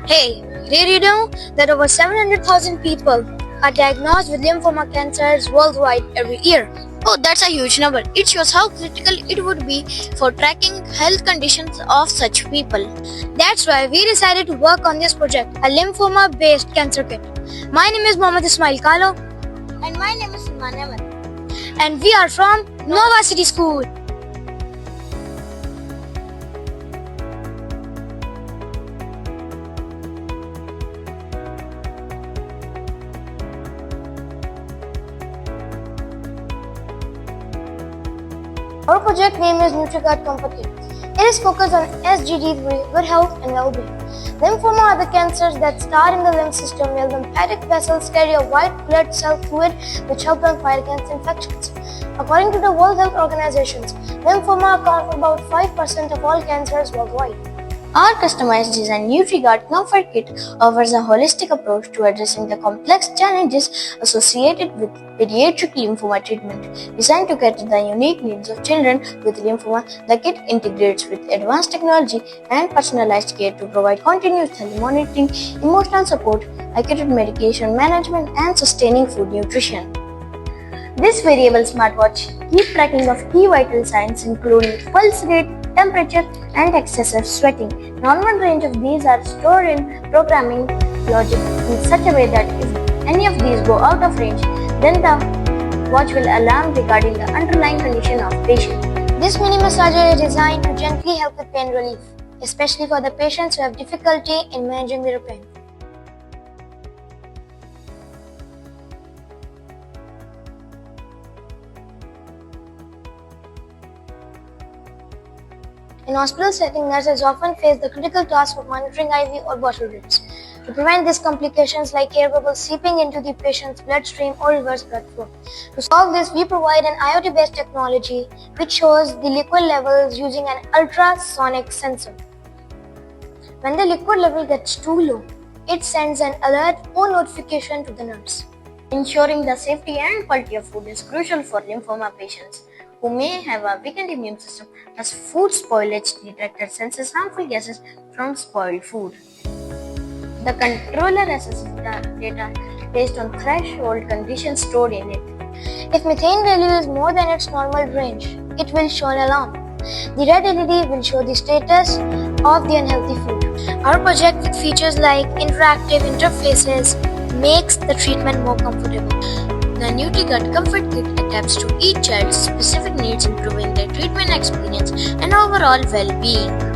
Hey, did you know that over 700,000 people are diagnosed with lymphoma cancers worldwide every year? Oh, that's a huge number. It shows how critical it would be for tracking health conditions of such people. That's why we decided to work on this project, a lymphoma-based cancer kit. My name is Mohammad Ismail Kalo. And my name is Iman Ahmed. And we are from Nova City School. Our project name is NutriGuard Comfort Kit. It is focused on SGD3, good health and well-being. Lymphoma are the cancers that start in the lymph system where lymphatic vessels carry a white blood cell fluid which help them fight against infections. According to the World Health Organization, lymphoma account for about 5% of all cancers worldwide. Our customized design NutriGuard Comfort Kit offers a holistic approach to addressing the complex challenges associated with pediatric lymphoma treatment. Designed to cater the unique needs of children with lymphoma, the kit integrates with advanced technology and personalized care to provide continuous health monitoring, emotional support, accurate medication management, and sustaining food nutrition. This wearable smartwatch keeps tracking of key vital signs including pulse rate, temperature, and excessive sweating. Normal range of these are stored in programming logic in such a way that if any of these go out of range, then the watch will alarm regarding the underlying condition of patient. This mini massager is designed to gently help with pain relief, especially for the patients who have difficulty in managing their pain. In hospital setting, nurses often face the critical task of monitoring IV or bottle drips. To prevent these complications like air bubbles seeping into the patient's bloodstream or reverse blood flow. To solve this, we provide an IoT-based technology which shows the liquid levels using an ultrasonic sensor. When the liquid level gets too low, it sends an alert or notification to the nurse. Ensuring the safety and quality of food is crucial for lymphoma patients who may have a weakened immune system, as food spoilage detector senses harmful gases from spoiled food. The controller assesses the data based on threshold conditions stored in it. If methane value is more than its normal range, it will show an alarm. The red LED will show the status of the unhealthy food. Our project with features like interactive interfaces makes the treatment more comfortable. The NutriGuard Comfort Kit adapts to each child's specific needs, improving their treatment experience and overall well-being.